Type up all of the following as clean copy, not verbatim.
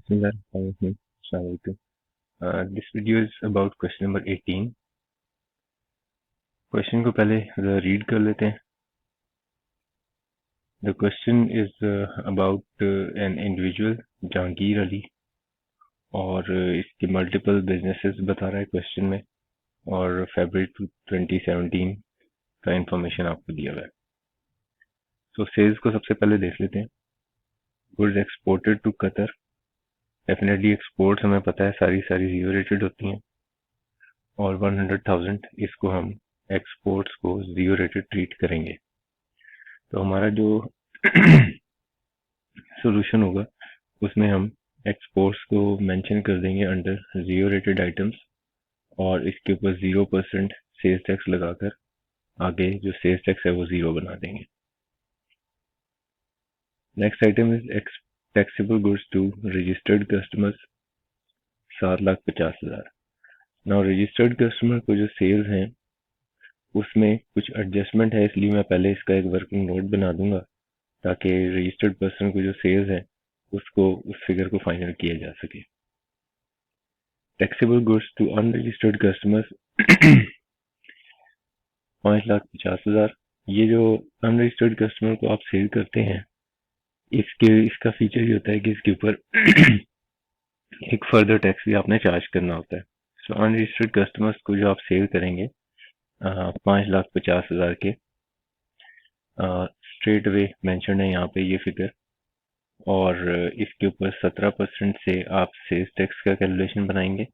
Bismillahirrahmanirrahim. This video is about question number 18. Question को पहले read कर लेते हैं. The question is about an individual, Jahangir Ali, और इसके मल्टीपल बिजनेसेस बता रहा है क्वेश्चन में, और February 2017 का इंफॉर्मेशन आपको दिया हुआ है. तो सेल्स को सबसे पहले देख लेते हैं. Goods exported to Qatar. Definitely exports हमें पता है सारी जीरो रेटेड होती हैं, और 100,000 इसको हम एक्सपोर्ट्स को जीरो रेटेड ट्रीट करेंगे. तो हमारा जो सॉल्यूशन होगा उसमें हम एक्सपोर्ट्स को मेंशन कर देंगे अंडर जीरो रेटेड आइटम्स, और इसके ऊपर 0% सेल्स टैक्स लगाकर आगे जो सेल्स टैक्स है वो 0 बना देंगे. Next item is taxable goods to registered customers, 7,50,000. Now registered customer को जो सेल्स हैं उसमें कुछ एडजस्टमेंट है, इसलिए मैं पहले इसका एक वर्किंग नोट बना दूंगा ताकि रजिस्टर्ड पर्सन को जो सेल्स है उसको उस फिगर को फाइनल किया जा सके. Taxable goods to unregistered customers 5,50,000. ये जो अनरजिस्टर्ड कस्टमर को आप सेल करते हैं इसका फीचर ये होता है कि इसके ऊपर एक फर्दर टैक्स भी आपने चार्ज करना होता है. सो अनरजिस्टर्ड कस्टमर्स को जो आप सेल करेंगे 5,50,000 के स्ट्रेट वे मेंशन है यहाँ पे ये फिगर, और इसके ऊपर 17% से आप सेल्स टैक्स का कैलकुलेशन बनाएंगे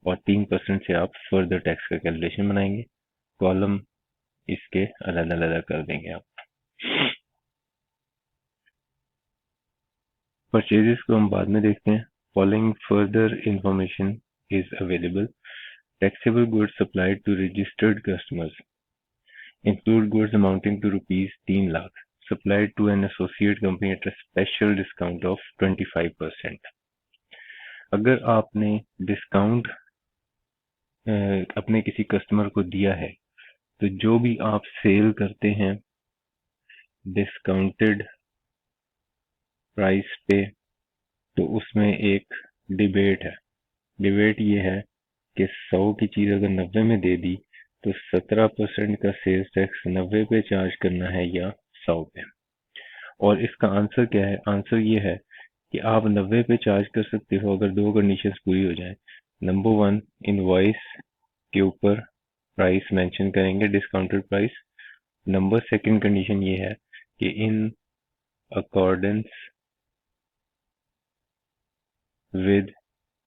और 3% से आप फर्दर टैक्स का कैलकुलेशन बनाएंगे. कॉलम इसके अलग अलग कर देंगे आप. परचेजेस को हम बाद में देखते हैं. Following further information is available. Taxable goods supplied to registered customers include goods amounting to rupees 3 lakh supplied to an associate company at a special discount of 25%. अगर आपने डिस्काउंट अपने किसी कस्टमर को दिया है तो जो भी आप सेल करते हैं डिस्काउंटेड प्राइस पे, तो उसमें एक डिबेट है. डिबेट ये है कि 100 की चीज अगर 90 में दे दी तो 17% का सेल्स टैक्स 90 पे चार्ज करना है या 100 पे. और इसका आंसर क्या है? आंसर ये है कि आप 90 पे चार्ज कर सकते हो अगर दो कंडीशंस पूरी हो जाएं. नंबर 1, इनवॉइस के ऊपर प्राइस मेंशन करेंगे डिस्काउंटेड प्राइस. नंबर 2 कंडीशन ये है कि in accordance with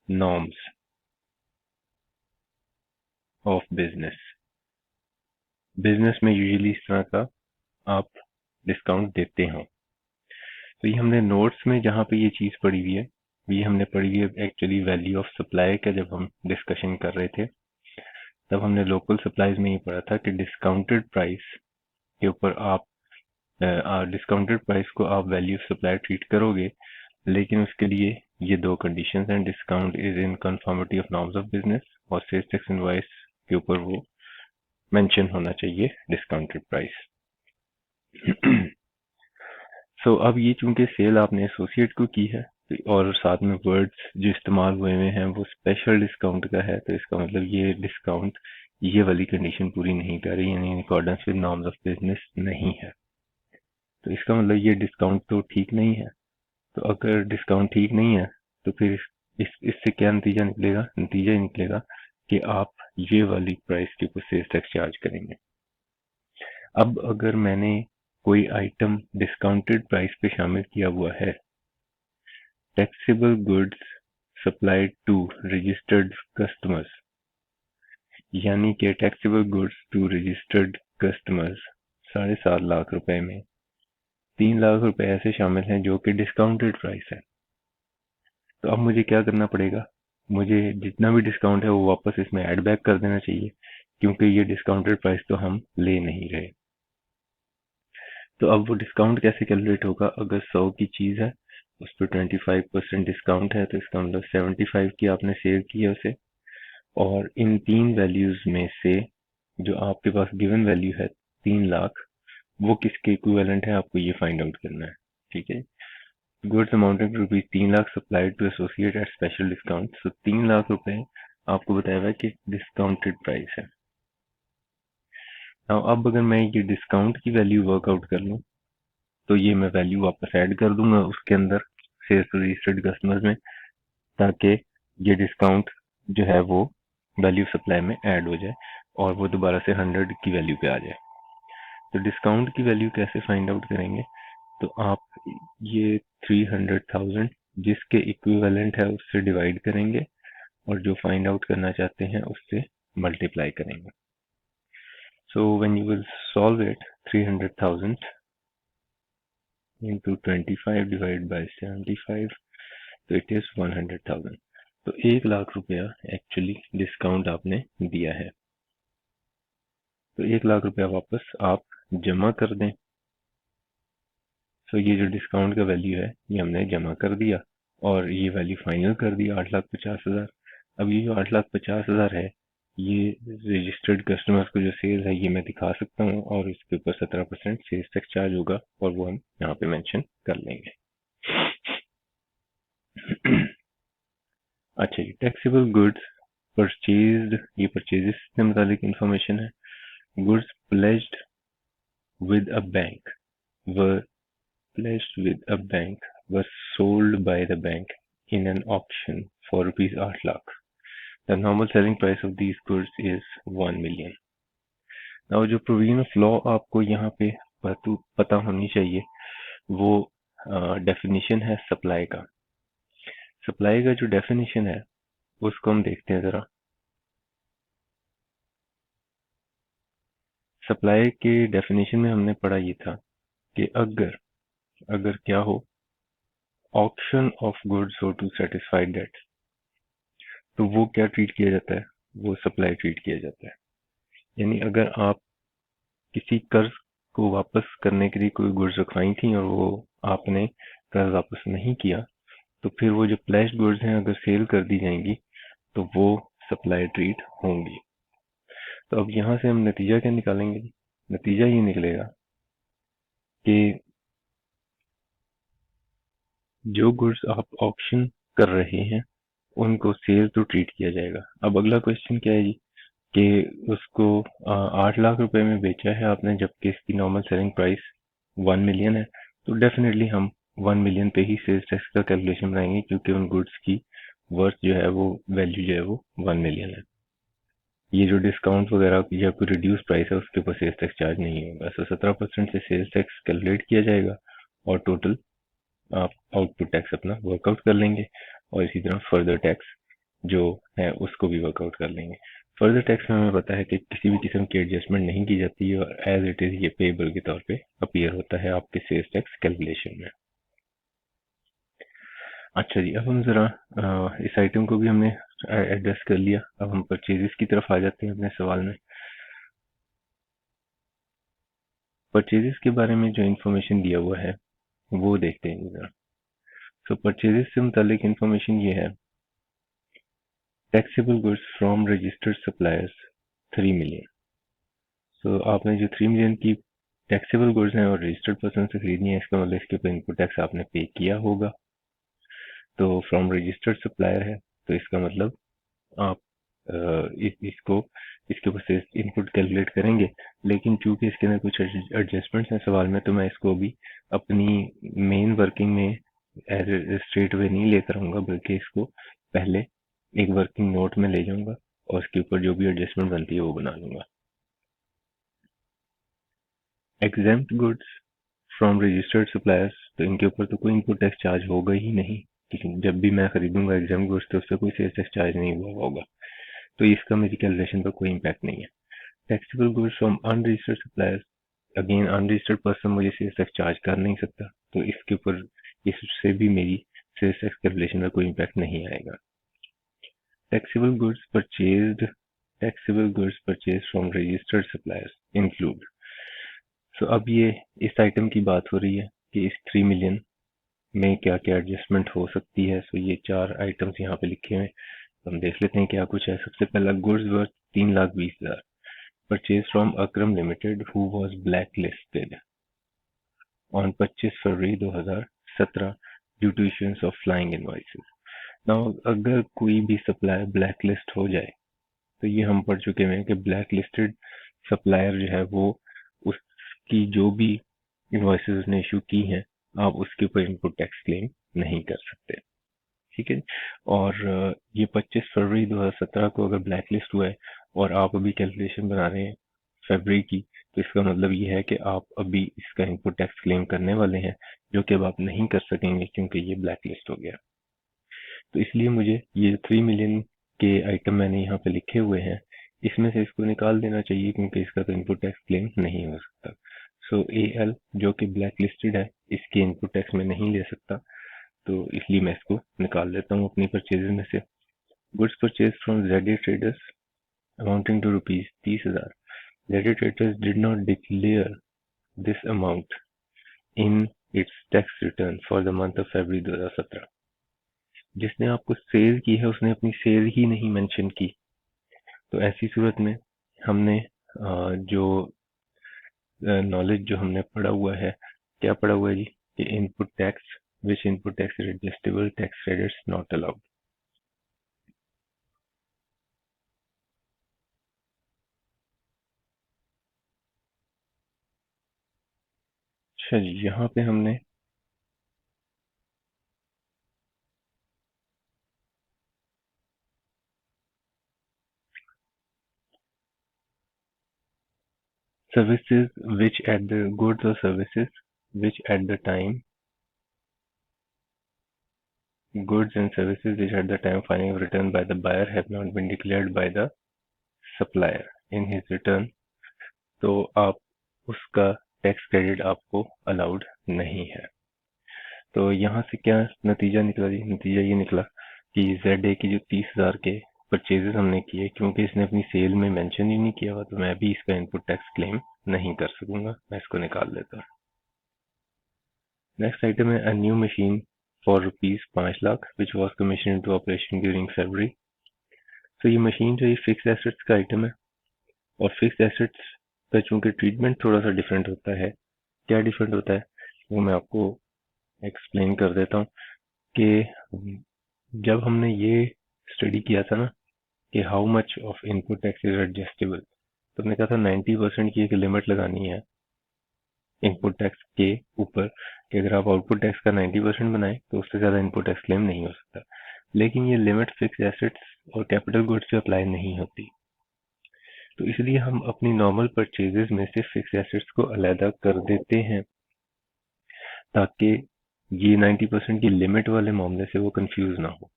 norms of business. Business में यूजुअली इस तरह का आप डिस्काउंट देते हो. तो ये हमने नोट्स में जहाँ पे ये चीज पढ़ी हुई है, ये हमने पढ़ी हुई है एक्चुअली वैल्यू ऑफ सप्लाई का. जब हम डिस्कशन कर रहे थे तब हमने लोकल सप्लाईज में ये पढ़ा था कि डिस्काउंटेड प्राइस के ऊपर आप डिस्काउंटेड प्राइस को आप वैल्यू ऑफ सप्लाई ट्रीट करोगे, लेकिन उसके लिए ये दो कंडीशंस हैं. Discount is in conformity of norms of business, और सेल्स टैक्स इनवॉइस के ऊपर वो मेंशन होना चाहिए डिस्काउंटेड प्राइस. सो अब ये चूंकि सेल आपने एसोसिएट को की है और साथ में वर्ड्स जो इस्तेमाल हुए हैं वो स्पेशल डिस्काउंट का है, तो इसका मतलब ये डिस्काउंट ये वाली कंडीशन पूरी नहीं कर रही, यानी in accordance with norms of business नहीं है. तो इसका मतलब ये डिस्काउंट तो ठीक नहीं है. तो अगर डिस्काउंट ठीक नहीं है तो फिर इससे क्या नतीजा निकलेगा? नतीजा निकलेगा कि आप ये वाली प्राइस के ऊपर सेल्स टैक्स चार्ज करेंगे. अब अगर मैंने कोई आइटम डिस्काउंटेड प्राइस पे शामिल किया हुआ है, taxable goods supplied to registered customers, यानी कि taxable goods to registered customers 7.5 lakh रुपए में 3 लाख रुपए ऐसे शामिल हैं जो कि डिस्काउंटेड प्राइस है. तो अब मुझे क्या करना पड़ेगा? मुझे जितना भी डिस्काउंट है वो वापस इसमें ऐड बैक कर देना चाहिए, क्योंकि ये डिस्काउंटेड प्राइस तो हम ले नहीं रहे. तो अब वो डिस्काउंट कैसे कैलकुलेट होगा? अगर 100 की चीज है उस पर 25% डिस्काउंट है, तो इसका मतलब 75 की आपने सेल की है उसे, और इन तीन वैल्यूज में से जो आपके पास गिवन वैल्यू है 3 लाख, वो किसके इक्विवेलेंट है आपको ये फाइंड आउट करना है. ठीक है. Goods amounting to rupees 3 lakh supplied to associate at special discount. So 3 lakh रुपए आपको बताया हुआ है कि डिस्काउंटेड प्राइस है। नाउ अब अगर मैं ये डिस्काउंट की वैल्यू वर्कआउट कर लूँ तो ये मैं वैल्यू वापस ऐड कर दूंगा उसके अंदर सेल्स टू रजिस्टर्ड कस्टमर्स में, ताकि ये डिस्काउंट जो है वो वैल्यू सप्लाई में ऐड हो जाए और वो दोबारा से 100 की वैल्यू पे आ जाए। तो डिस्काउंट की वैल्यू कैसे फाइंड आउट करेंगे? तो आप ये 300,000 जिसके इक्विवेलेंट है उससे डिवाइड करेंगे और जो फाइंड आउट करना चाहते हैं उससे मल्टीप्लाई करेंगे। So when you will solve it, 300,000 into 25 divided by 75, तो इट इज 100,000। तो 1 लाख रुपया एक्चुअली डिस्काउंट आपने दिया है। तो 1 लाख रुपया वापस आप जमा कर दें। तो ये जो डिस्काउंट का वैल्यू है ये हमने जमा कर दिया और ये वैल्यू फाइनल कर दी 8,50,000। अब ये जो 8,50,000 है ये रजिस्टर्ड कस्टमर्स को जो सेल है ये मैं दिखा सकता हूँ और इसके ऊपर 17% सेल्स टैक्स चार्ज होगा और वो हम यहाँ पे मेंशन कर लेंगे। अच्छा, ये टैक्सेबल गुड्स परचेज्ड, ये परचेजेस से मुतालिक इंफॉर्मेशन है। Goods pledged with a bank were pledged with a bank was sold by the bank in an auction for rupees 8 lakh. The normal selling price of these goods is 1 million. Now जो provision of law आपको यहाँ पे पता होनी चाहिए वो definition है supply का। सप्लाई का जो डेफिनेशन है उसको हम देखते हैं जरा। सप्लाई के डेफिनेशन में हमने पढ़ा ये था कि अगर क्या हो, ऑक्शन ऑफ गुड्स हो टू सेटिस्फाई डेट, तो वो क्या ट्रीट किया जाता है? वो सप्लाई ट्रीट किया जाता है। यानी अगर आप किसी कर्ज को वापस करने के लिए कोई गुड्स रखवाई थी और वो आपने कर्ज वापस नहीं किया, तो फिर वो जो प्लेस्ड गुड्स हैं अगर सेल कर दी जाएंगी तो वो सप्लाई ट्रीट होंगी। तो अब यहाँ से हम नतीजा क्या निकालेंगे? नतीजा ये निकलेगा कि जो गुड्स आप ऑक्शन कर रहे हैं उनको सेल तो ट्रीट किया जाएगा। अब अगला क्वेश्चन क्या है जी कि उसको 8 लाख रुपए में बेचा है आपने, जबकि इसकी नॉर्मल सेलिंग प्राइस 1 मिलियन है, तो डेफिनेटली हम 1 मिलियन पे ही सेल्स टैक्स का कैलकुलेशन बनाएंगे क्योंकि उन गुड्स की वर्थ जो है वो वैल्यू जो है वो 1 मिलियन है। ये जो डिस्काउंट वगैरह या कोई रिड्यूस प्राइस है उसके ऊपर सेल्स टैक्स चार्ज नहीं होगा। तो 17% से सेल्स टैक्स कैलकुलेट किया जाएगा और टोटल आप आउटपुट टैक्स अपना वर्कआउट कर लेंगे और इसी तरह फर्दर टैक्स जो है उसको भी वर्कआउट कर लेंगे। फर्दर टैक्स में हमें पता है कि किसी भी किस्म की एडजस्टमेंट नहीं की जाती है और एज इट इज ये पेएबल के तौर पे अपीयर होता है आपके सेल्स टैक्स कैलकुलेशन में। अच्छा जी, अब हम जरा इस आइटम को भी हमने एड्रेस कर लिया। अब हम परचेजेस की तरफ आ जाते हैं अपने सवाल में। परचेजेस के बारे में जो इंफॉर्मेशन दिया हुआ है वो देखते हैं जरा। सो परचेजेस से मुतालिक इंफॉर्मेशन ये है, taxable goods from registered suppliers 3 million. So आपने जो 3 मिलियन की टैक्सेबल गुड्स हैं और रजिस्टर्ड पर्सन से खरीदनी है, इसका मतलब इसके ऊपर इनपुट टैक्स आपने पे किया होगा। तो फ्रॉम रजिस्टर्ड सप्लायर है तो इसका मतलब आप इसको इसके ऊपर से इनपुट कैलकुलेट करेंगे, लेकिन चूंकि इसके अंदर कुछ एडजस्टमेंट्स हैं सवाल में, तो मैं इसको अभी अपनी मेन वर्किंग में एज स्ट्रेट वे नहीं लेकर आऊंगा, बल्कि इसको पहले एक वर्किंग नोट में ले जाऊंगा और इसके ऊपर जो भी एडजस्टमेंट बनती है वो बना लूंगा। Exempt goods from registered suppliers, तो इनके ऊपर तो कोई इनपुट टैक्स चार्ज होगा ही नहीं, लेकिन जब भी मैं खरीदूंगा एग्जेम्प्ट गुड्स तो उससे कोई सेल्स टैक्स चार्ज नहीं हुआ होगा, तो इसका मेरी कैलकुलेशन पर कोई इम्पैक्ट नहीं है। Taxable goods from unregistered suppliers, again unregistered person मुझे सेल्स टैक्स चार्ज कर नहीं सकता, तो इसके ऊपर इससे भी मेरी सेल्स टैक्स कैलकुलेशन में कोई इम्पैक्ट नहीं आएगा। Taxable goods purchased, taxable goods purchase from registered suppliers include. So अब ये इस आइटम की बात हो रही है कि इस 3 मिलियन में क्या क्या एडजस्टमेंट हो सकती है। सो ये 4 आइटम्स यहाँ पे लिखे हुए हैं, हम देख लेते हैं क्या कुछ है। सबसे पहला, goods worth 3,20,000 purchase from Akram limited who was blacklisted on 25 February 2017 due to issuance of flying invoices. Now अगर कोई भी सप्लायर ब्लैक लिस्ट हो जाए, तो ये हम पढ़ चुके हैं कि ब्लैक लिस्टेड सप्लायर जो है वो उसकी जो भी इनवॉइसेस उसने इशू की हैं, आप उसके ऊपर इनपुट टैक्स क्लेम नहीं कर सकते। ठीक है। और ये 25 फरवरी 2017 को अगर ब्लैक लिस्ट हुआ है और आप अभी कैलकुलेशन बना रहे हैं फरवरी की, तो इसका मतलब ये है कि आप अभी इसका इनपुट टैक्स क्लेम करने वाले हैं, जो कि अब आप नहीं कर सकेंगे क्योंकि ये ब्लैक लिस्ट हो गया। तो इसलिए मुझे ये 3 मिलियन के आइटम मैंने यहाँ पे लिखे हुए हैं, इसमें से इसको निकाल देना चाहिए क्योंकि इसका तो इनपुट टैक्स क्लेम नहीं हो सकता। सो एल जो कि ब्लैक लिस्टेड है, इसके इनपुट टैक्स में नहीं ले सकता, तो इसलिए मैं इसको निकाल देता हूँ अपनी परचेजेस में से। Goods purchase from JD traders amounting to rupees 30,000। JD traders did not declare this amount in its tax return for the month of February 2017। जिसने आपको सेल की है उसने अपनी सेल ही नहीं मेंशन की। तो ऐसी सूरत में हमने जो नॉलेज जो हमने पढ़ा हुआ है, क्या पढ़ा हुआ है जी, कि input tax which input tax adjustable tax credits not allowed. अच्छा जी, यहाँ पे हमने services which at the goods or services which at the time goods and services which at the time filing of return by the buyer have not been declared by the supplier in his return, तो आप उसका tax credit आपको allowed नहीं है। तो यहाँ से क्या नतीजा निकला जी? नतीजा ये निकला कि ZA की जो 30,000 के परचेजेस हमने किए, क्योंकि इसने अपनी सेल में मेंशन ही नहीं किया हुआ, तो मैं भी इसका इनपुट टैक्स क्लेम नहीं कर सकूंगा। मैं इसको निकाल लेता हूँ। नेक्स्ट आइटम है a new machine for rupees 5 lakh which was commission into operation during February. तो ये मशीन जो है फिक्स एसेट्स का आइटम है, और फिक्स एसेट्स का चूंकि ट्रीटमेंट थोड़ा सा डिफरेंट होता है। क्या डिफरेंट होता है वो मैं आपको एक्सप्लेन कर देता हूँ कि जब हमने ये स्टडी किया था ना कि how much of input tax is adjustable, तो हमने कहा था 90% की एक लिमिट लगानी है इनपुट टैक्स के ऊपर, कि अगर आप आउटपुट टैक्स का 90% बनाए तो उससे ज्यादा इनपुट टैक्स क्लेम नहीं हो सकता। लेकिन ये लिमिट फिक्स एसेट्स और कैपिटल गुड्स पे अप्लाई नहीं होती। तो इसलिए हम अपनी नॉर्मल परचेजेस में से फिक्स एसेट्स को अलहदा कर देते हैं, ताकि ये 90% की लिमिट वाले मामले से वो कंफ्यूज ना हो।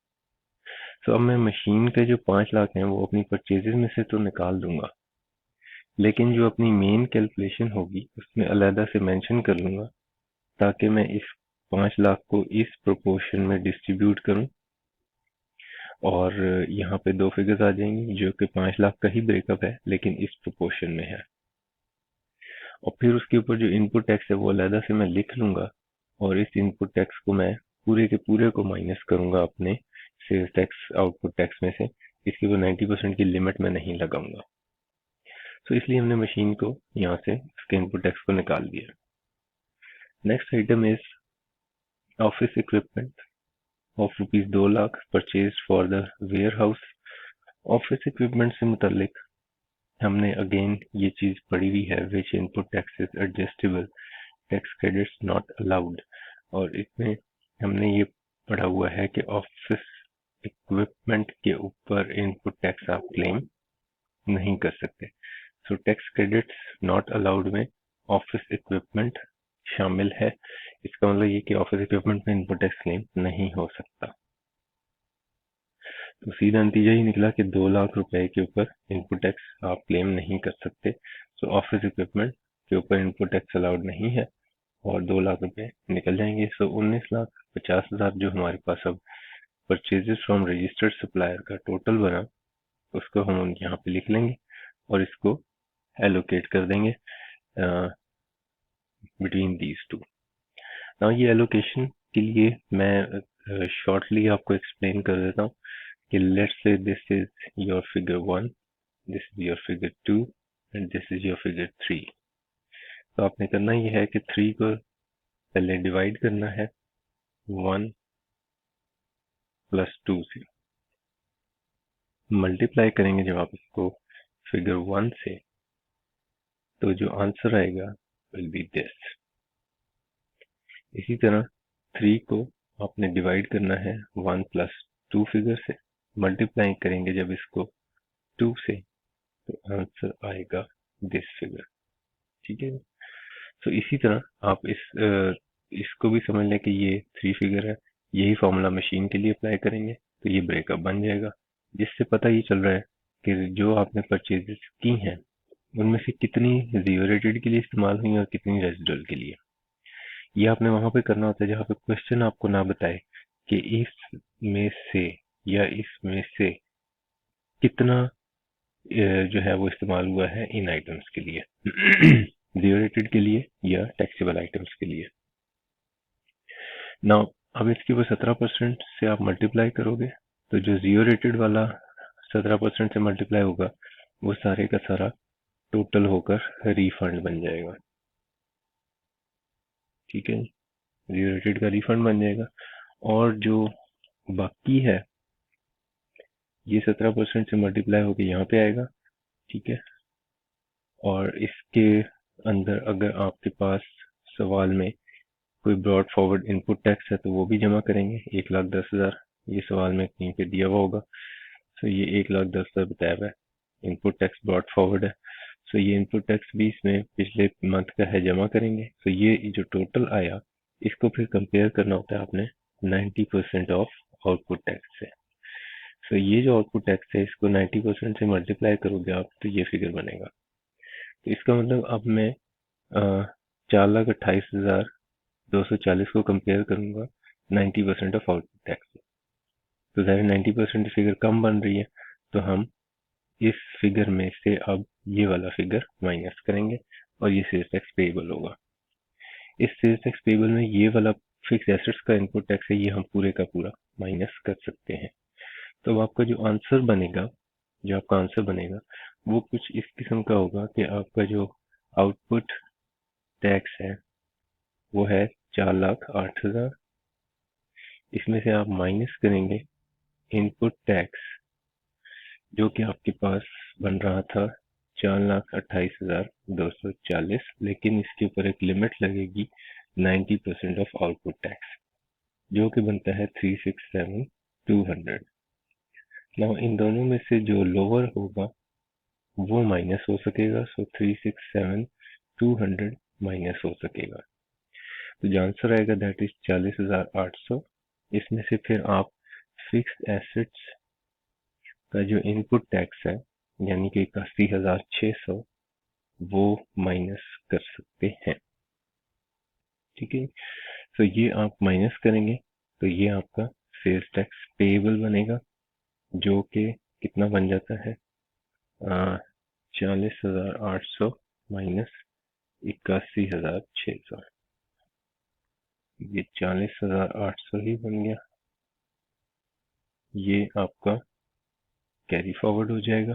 तो अब मैं मशीन के जो 5 लाख हैं वो अपनी परचेजेस में से तो निकाल दूंगा, लेकिन जो अपनी मेन कैलकुलेशन होगी उसमें अलहदा से मेंशन कर लूंगा, ताकि मैं इस 5 लाख को इस प्रोपोर्शन में डिस्ट्रीब्यूट करूं, और यहाँ पे दो फिगर्स आ जाएंगी जो कि 5 लाख का ही ब्रेकअप है लेकिन इस प्रोपोर्शन में है। और फिर उसके ऊपर जो इनपुट टैक्स है वो अलहदा से मैं लिख लूंगा, और इस इनपुट टैक्स को मैं पूरे के पूरे को माइनस करूंगा अपने सेल्स टैक्स आउटपुट टैक्स में से। इसके ऊपर 90% की लिमिट में नहीं लगाऊंगा। तो इसलिए हमने मशीन को यहाँ से इसके इनपुट टैक्स को निकाल दिया। Next item is office equipment of rupees 2 lakh purchase for the warehouse. Office equipment से मुतलिक हमने अगेन ये चीज पढ़ी हुई है, which input tax is adjustable tax credits not allowed. और इसमें हमने ये पढ़ा हुआ है कि ऑफिस इक्विपमेंट के ऊपर इनपुट टैक्स आप क्लेम नहीं कर सकते। So tax credits not allowed में ऑफिस इक्विपमेंट शामिल है। इसका मतलब ये कि ऑफिस इक्विपमेंट में इनपुट टैक्स क्लेम नहीं हो सकता। तो सीधा नतीजा ही निकला कि 2 लाख रुपए के ऊपर इनपुट टैक्स आप क्लेम नहीं कर सकते। सो ऑफिस इक्विपमेंट के ऊपर इनपुट टैक्स अलाउड नहीं है, और 2 लाख रुपए निकल जाएंगे। सो 19,50,000 जो हमारे पास अब परचेजेस फ्रॉम रजिस्टर्ड सप्लायर का टोटल बना, उसको हम यहाँ पे लिख लेंगे और इसको एलोकेट कर देंगे बिटवीन दीज टू। नाउ ये एलोकेशन के लिए मैं शॉर्टली आपको एक्सप्लेन कर देता हूँ कि let's say this is your figure 1, this is your figure 2 and this is your figure 3। तो आपने करना ये है कि 3 को पहले डिवाइड करना है 1 प्लस 2 से मल्टीप्लाई करेंगे जब आप इसको फिगर 1 से, तो जो आंसर आएगा विल बी दिस। इसी तरह 3 को आपने डिवाइड करना है 1 प्लस 2 फिगर से, मल्टीप्लाई करेंगे जब इसको 2 से, तो आंसर आएगा दिस फिगर। ठीक है। तो इसी तरह आप इसको भी समझ लें कि ये 3 फिगर है, यही फॉर्मूला मशीन के लिए अप्लाई करेंगे तो ये ब्रेकअप बन जाएगा, जिससे पता ये चल रहा है कि जो आपने परचेजेस की हैं उनमें से कितनी जीरो रेटेड के लिए इस्तेमाल हुई और कितनी रेजिडुअल के लिए। ये आपने वहां पे करना होता है जहाँ पे क्वेश्चन आपको ना बताए कि इसमें से या इसमें से कितना जो है वो इस्तेमाल हुआ है इन आइटम्स के लिए, जीरो रेटेड के लिए या टैक्सेबल आइटम्स के लिए। नाउ अब इसके ऊपर 17% से आप मल्टीप्लाई करोगे तो जो जीरो रेटेड वाला 17% से मल्टीप्लाई होगा वो सारे का सारा टोटल होकर रिफंड बन जाएगा। ठीक है, जीरो रेटेड का रिफंड बन जाएगा। और जो बाकी है ये 17% से मल्टीप्लाई होकर यहाँ पे आएगा। ठीक है, और इसके अंदर अगर आपके पास सवाल में कोई ब्रॉड फॉरवर्ड इनपुट टैक्स है तो वो भी जमा करेंगे 1,10,000। ये सवाल में कहीं पे दिया हुआ होगा। सो ये 1,10,000 बताया हुआ है, इनपुट टैक्स ब्रॉड फॉरवर्ड है। सो ये इनपुट टैक्स भी इसमें पिछले मंथ का है, जमा करेंगे। सो ये जो टोटल आया इसको फिर कंपेयर करना होता है आपने 90% ऑफ आउटपुट टैक्स से। सो ये जो आउटपुट टैक्स है इसको 90% से मल्टीप्लाई करोगे आप तो ये फिगर बनेगा। तो इसका मतलब अब मैं 4,28,240 को कंपेयर करूंगा 90% ऑफ आउटपुट टैक्स से, तो ज़ाहिर 90% फिगर कम बन रही है, तो हम इस फिगर में से अब ये वाला फिगर माइनस करेंगे और ये सेल्स टैक्स पेएबल होगा। इस सेल्स टैक्स पेएबल में ये वाला फिक्स एसेट्स का इनपुट टैक्स है, ये हम पूरे का पूरा माइनस कर सकते हैं। तो आपका जो आंसर बनेगा, वो कुछ इस किस्म का होगा कि आपका जो आउटपुट टैक्स है वो है 4,08,000। इसमें से आप माइनस करेंगे इनपुट टैक्स जो कि आपके पास बन रहा था 4,28,240, लेकिन इसके ऊपर एक लिमिट लगेगी 90% ऑफ आउटपुट टैक्स जो कि बनता है 367,200। नाउ इन दोनों में से जो लोअर होगा वो माइनस हो सकेगा, सो 367,200 माइनस हो सकेगा। तो जो आंसर आएगा दैट इज 40,800। इसमें से फिर आप फिक्स्ड एसेट्स का जो इनपुट टैक्स है यानी कि 81,600 वो माइनस कर सकते हैं। ठीक है, तो ये आप माइनस करेंगे तो ये आपका सेल्स टैक्स पेएबल बनेगा जो कि कितना बन जाता है 40,800 माइनस 81,600। ये 40,800 ही बन गया, ये आपका कैरी फॉरवर्ड हो जाएगा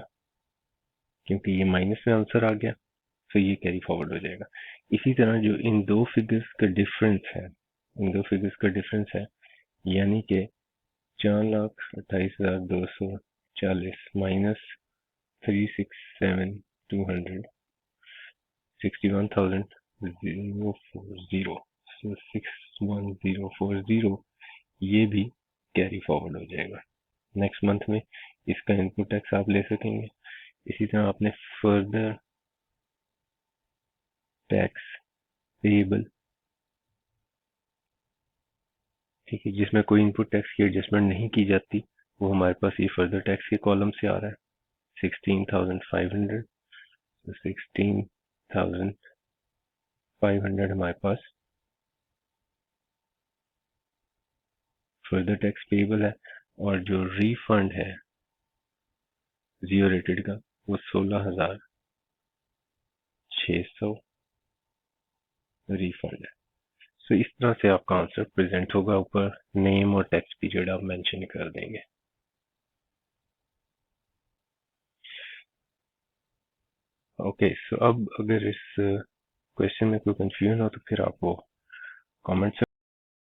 क्योंकि ये माइनस में आंसर आ गया, तो ये कैरी फॉरवर्ड हो जाएगा। इसी तरह जो इन दो फिगर्स का डिफरेंस है यानी कि 4,28,240 माइनस 367,200 61,040, so 61,040 ये भी कैरी फॉरवर्ड हो जाएगा। नेक्स्ट मंथ में इसका इनपुट टैक्स आप ले सकेंगे। इसी तरह आपने फर्दर टैक्स पेएबल, ठीक है, जिसमें कोई इनपुट टैक्स की एडजस्टमेंट नहीं की जाती, वो हमारे पास ये फर्दर टैक्स के कॉलम से आ रहा है 16,500। तो 16,500 हमारे पास फर्दर टैक्स पेएबल है और जो रिफंड है जीरो रेटेड का वो 16,600 रिफंड है। सो इस तरह से आपका आंसर प्रेजेंट होगा, ऊपर नेम और टैक्स पीरियड आप मेंशन कर देंगे। ओके, सो अब अगर इस क्वेश्चन में कोई कंफ्यूजन हो तो फिर आप वो कमेंट